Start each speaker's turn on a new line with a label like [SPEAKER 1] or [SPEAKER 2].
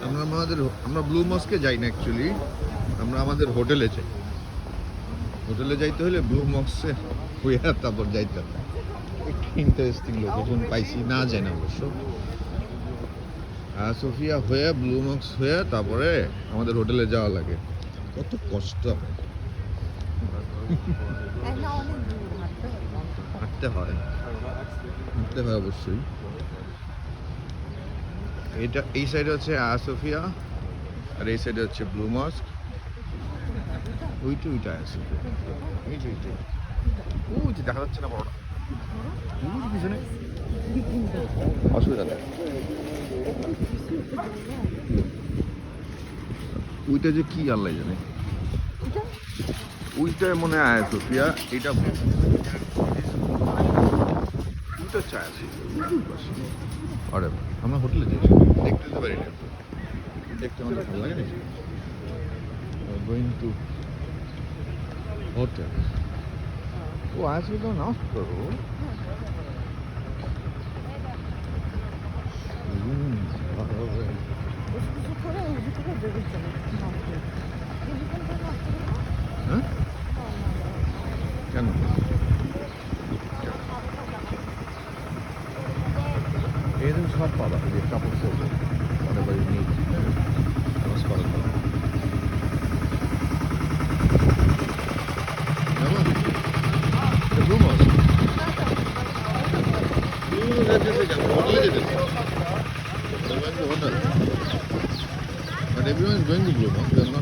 [SPEAKER 1] আমরা ব্লু মস্কে যাই না অ্যাকচুয়ালি, আমরা আমাদের হোটেলে যাই। হোটেলে যাইতে হলে ব্লু মস্কে হয়ে তারপর যাইতে হবে। ইন্টারেস্টিং লোকেশন পাইছি, না যায় না অবশ্য। সোফিয়া হয়ে ব্লু মস্ক হয়ে তারপরে আমাদের হোটেলে যাওয়া লাগে, কত কষ্ট। হাঁটতে হয়, হাঁটতে হয় অবশ্যই। এই সাইডে হচ্ছে সোফিয়া, আর এই সাইডে হচ্ছে ব্লু মস্ক। ওইটা সোফিয়া, ওইটা দেখা যাচ্ছে না বড়টা, পিছনে অসুবিধা নেই। ওইটা যে কি আল্লাহ জানে, ওইটা মনে হয় সোফিয়া, এটা ওইটা চায় আছে। আরে আমরা হোটেলে যাই, দেখতে যেতে পারি না, দেখতে আমাদের ভালো লাগে না। Going to hotel. ও আজকে তো নাস্তা করো। হ্যাঁ কেন? এদের সব পাবা, যে কাপড় চলবে অনেকবার নিয়ে নামাজ পড়ার জন্য। But everyone is going to Blue Mosque. There's not